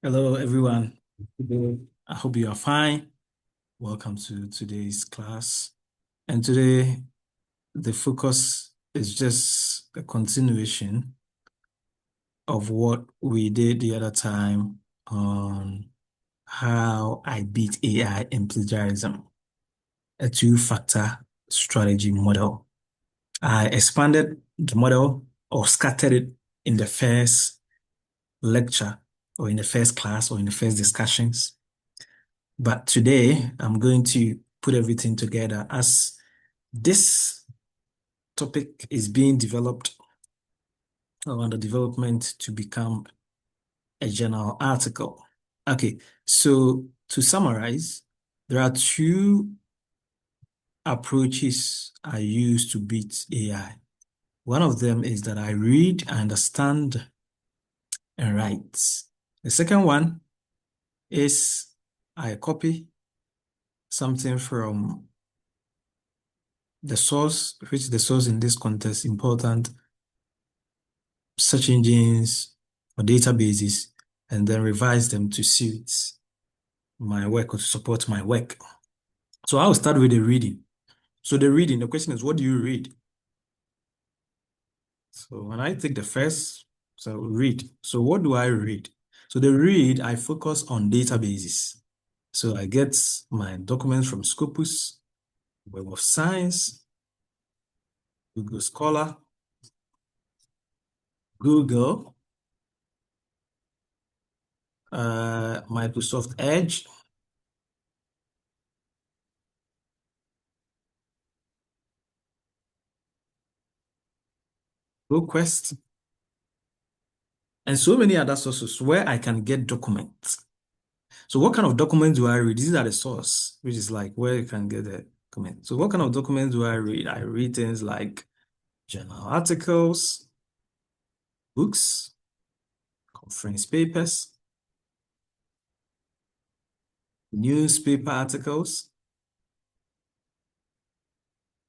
Hello, everyone. I hope you are fine. Welcome to today's class. And today, the focus is just a continuation of what we did the other time on how I beat AI in plagiarism, a two-factor strategy model. I expanded the model or scattered it in the first lecture or in the first class or in the first discussions. But today, I'm going to put everything together as this topic is being developed or under development to become a journal article. Okay, so to summarize, there are two approaches I use to beat AI. One of them is that I read, understand, and write. The second one is I copy something from the source, which the source in this context important, search engines or databases, and then revise them to suit my work or to support my work. So I'll start with the reading. So the question is, what do you read? So when I take the first, so read. So what do I read? So the read, I focus on databases. So I get my documents from Scopus, Web of Science, Google Scholar, Google, Microsoft Edge, GoQuest, and so many other sources where I can get documents. So what kind of documents do I read? These are the source, which is like where you can get the document. So what kind of documents do I read? I read things like journal articles, books, conference papers, newspaper articles,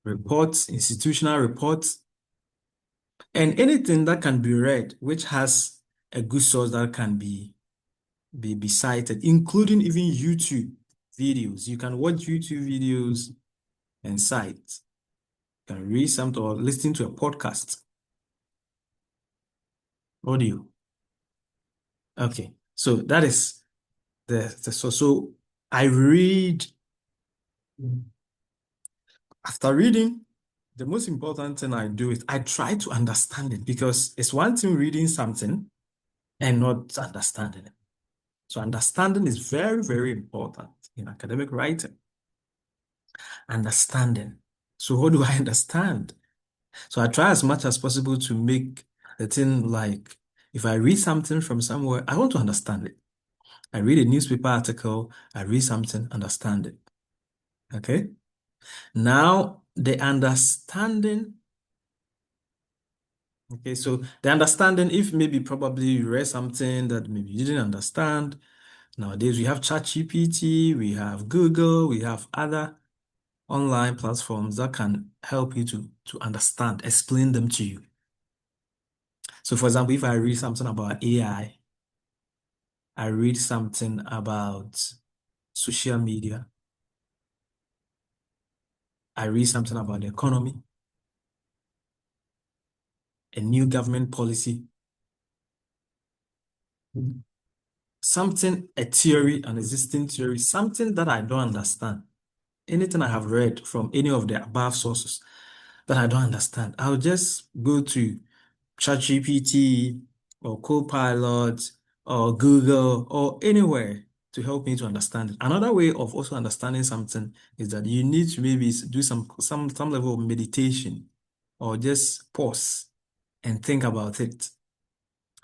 reports, institutional reports, and anything that can be read, which has a good source that can be cited, including even YouTube videos. You can watch YouTube videos and cite. You can read something or listen to a podcast, audio. Okay, so that is the so I read. After reading, the most important thing I do is I try to understand it because it's one thing reading something and not understanding it. So understanding is very, very important in academic writing. Understanding. So what do I understand? So I try as much as possible to make the thing like if I read something from somewhere, I want to understand it. I read a newspaper article, I read something, understand it. Okay? Now, the understanding. Okay, so the understanding, if maybe probably you read something that maybe you didn't understand. Nowadays, we have ChatGPT, we have Google, we have other online platforms that can help you to understand, explain them to you. So, for example, if I read something about AI, I read something about social media, I read something about the economy, a new government policy, something, a theory, an existing theory, something that I don't understand. Anything I have read from any of the above sources that I don't understand, I'll just go to ChatGPT or Copilot or Google or anywhere to help me to understand it. Another way of also understanding something is that you need to maybe do some level of meditation or just pause and think about it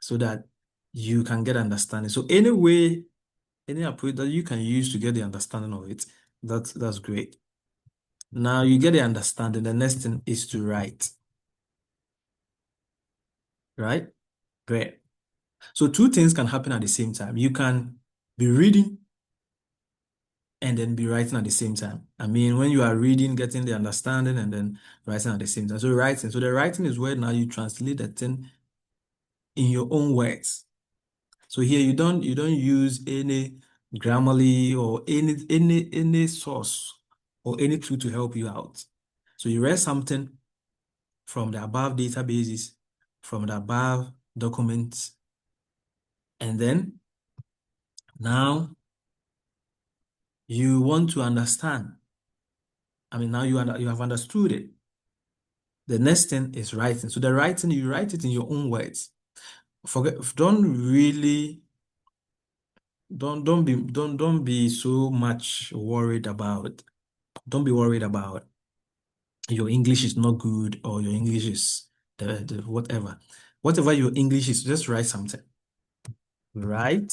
so that you can get understanding. So any way, any approach that you can use to get the understanding of it, that's great. Now you get the understanding. The next thing is to write, right? Great. So two things can happen at the same time. You can be reading and then be writing at the same time. I mean, when you are reading, getting the understanding and then writing at the same time. So writing. So the writing is where now you translate the thing in your own words. So here you don't use any Grammarly or any source or any tool to help you out. So you read something from the above databases, from the above documents, and then now you want to understand. I mean, now you have understood it. The next thing is writing. So the writing, you write it in your own words. Forget, don't be so much worried about. Don't be worried about your English is not good or your English is the whatever. Whatever your English is, just write something. Right?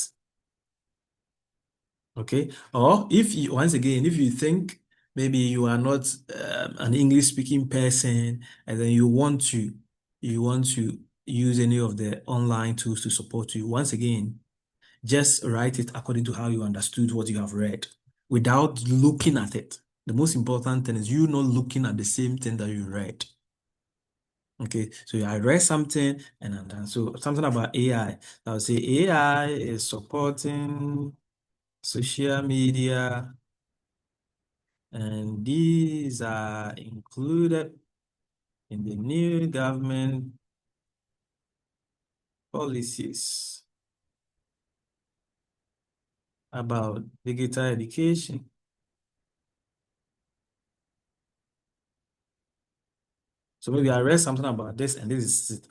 Okay. Or if you, once again, if you think maybe you are not an English speaking person and then you want to use any of the online tools to support you, once again, just write it according to how you understood what you have read without looking at it. The most important thing is you not looking at the same thing that you read. Okay, so I read something and so something about AI. I would say AI is supporting social media, and these are included in the new government policies about digital education. So maybe I read something about this, and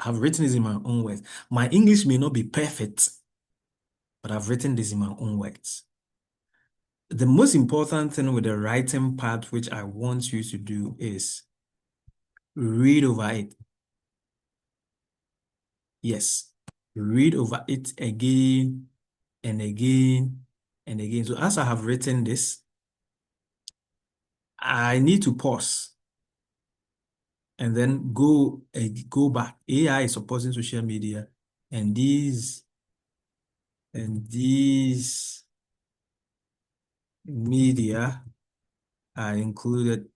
I've written this in my own words. My English may not be perfect, but I've written this in my own words. The most important thing with the writing part, which I want you to do, is read over it. Yes, read over it again and again and again. So as I have written this, I need to pause and then go back. AI is supporting social media, and these media are included.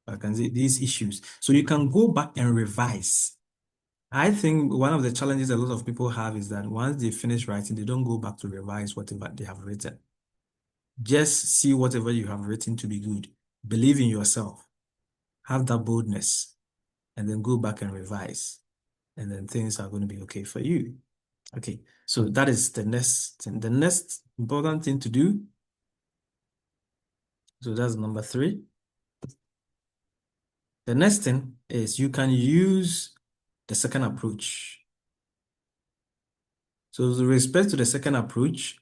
I can say these issues. So you can go back and revise. I think one of the challenges a lot of people have is that once they finish writing, they don't go back to revise whatever they have written. Just see whatever you have written to be good. Believe in yourself. Have that boldness, and then go back and revise. And then things are going to be okay for you. Okay, so that is the next thing. The next important thing to do. So that's number 3. The next thing is you can use the second approach. So with respect to the second approach,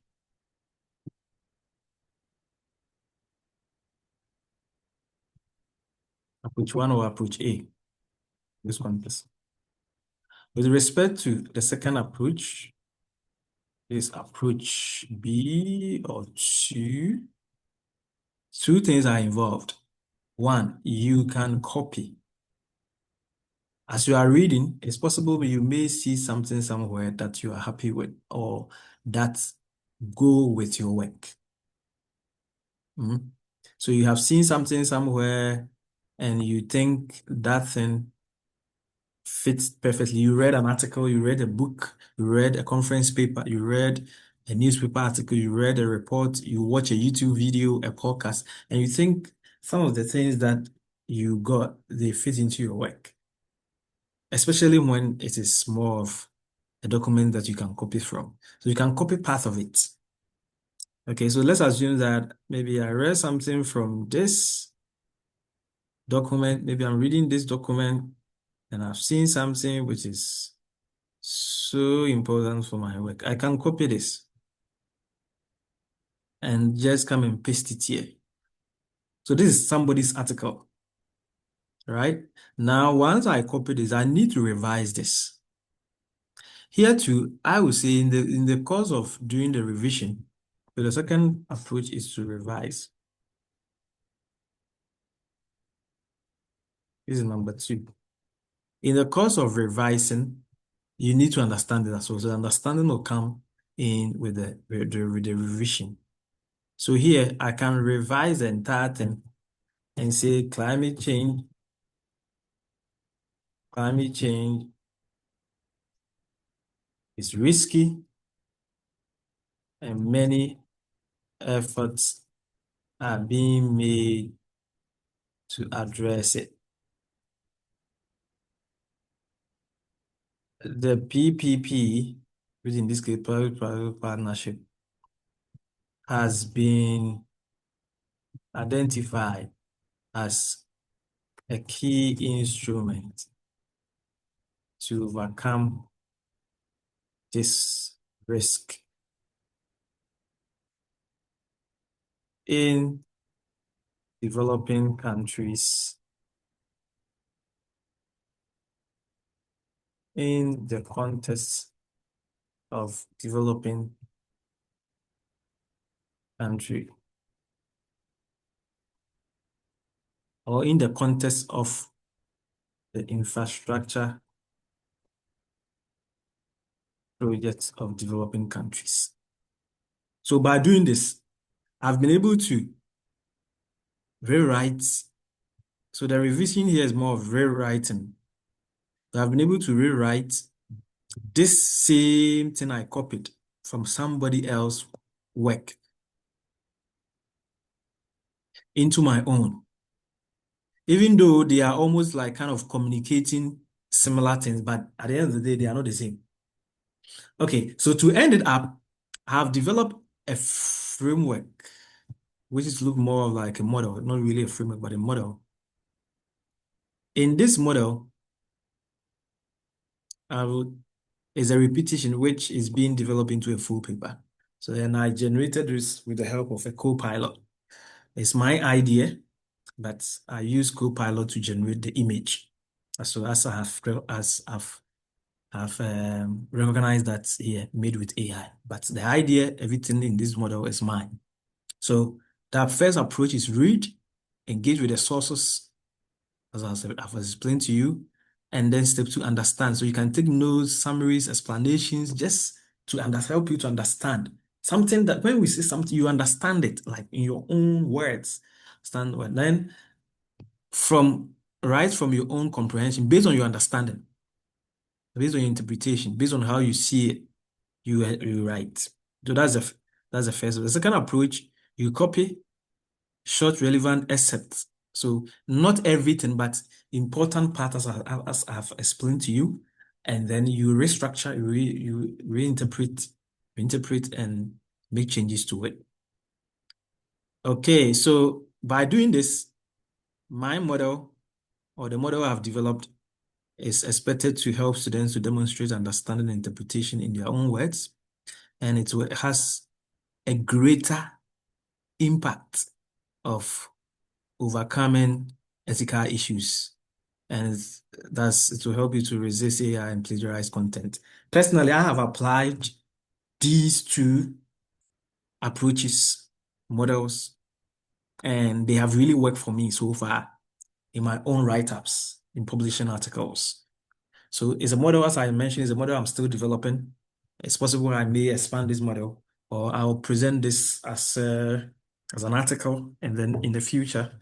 approach 1 or approach A, this one is. With respect to the second approach, is approach B or 2. Two things are involved. One, you can copy. As you are reading, it's possible you may see something somewhere that you are happy with or that go with your work. Mhm. So you have seen something somewhere and you think that thing fits perfectly. You read an article, you read a book, you read a conference paper, you read a newspaper article, you read a report, you watch a YouTube video, a podcast, and you think some of the things that you got, they fit into your work, especially when it is more of a document that you can copy from. So you can copy part of it. Okay, so let's assume that maybe I read something from this document, maybe I'm reading this document and I've seen something which is so important for my work. I can copy this and just come and paste it here. So this is somebody's article, right? Now, once I copy this, I need to revise this. Here too, I would say in the course of doing the revision, so the second approach is to revise. This is number 2. In the course of revising, you need to understand it as well. So the understanding will come in with the revision. So here I can revise the entire thing and say climate change is risky and many efforts are being made to address it. The PPP, which in this case, public-private partnership, has been identified as a key instrument to overcome this risk in developing countries in the context of developing country or in the context of the infrastructure projects of developing countries. So by doing this, I've been able to rewrite. So the revision here is more of rewriting. So I've been able to rewrite this same thing I copied from somebody else's work into my own, even though they are almost like kind of communicating similar things, but at the end of the day, they are not the same. Okay, so to end it up, I have developed a framework, which is look more like a model, not really a framework, but a model. In this model, is a repetition which is being developed into a full paper. So then I generated this with the help of a co-pilot. It's my idea, but I use co-pilot to generate the image. So as I've recognized that here made with AI, but the idea, everything in this model is mine. So the first approach is read, engage with the sources, as I've explained to you, and then step two, understand. So you can take notes, summaries, explanations, just to help you to understand something that when we say something, you understand it, like in your own words. Stand well. Then write from your own comprehension, based on your understanding, based on your interpretation, based on how you see it, you write. So that's the first. The second approach, you copy short, relevant excerpts. So not everything, but important parts as I've explained to you, and then you restructure, you reinterpret, and make changes to it. Okay, so by doing this, my model or the model I've developed is expected to help students to demonstrate understanding and interpretation in their own words, and it has a greater impact of overcoming ethical issues, and it will help you to resist AI and plagiarize content. Personally, I have applied these two approaches, models, and they have really worked for me so far in my own write-ups, in publishing articles. So it's a model, as I mentioned, is a model I'm still developing. It's possible I may expand this model, or I'll present this as an article, and then in the future,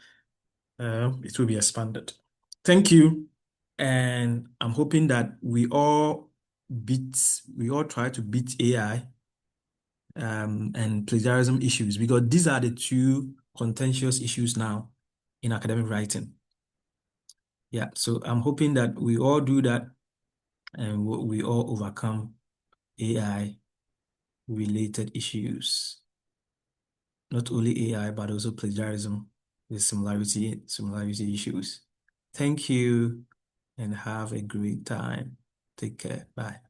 it will be expanded. Thank you. And I'm hoping that we all try to beat AI and plagiarism issues, because these are the two contentious issues now in academic writing. Yeah, so I'm hoping that we all do that and we all overcome AI related issues. Not only AI, but also plagiarism with similarity issues. Thank you and have a great time. Take care. Bye.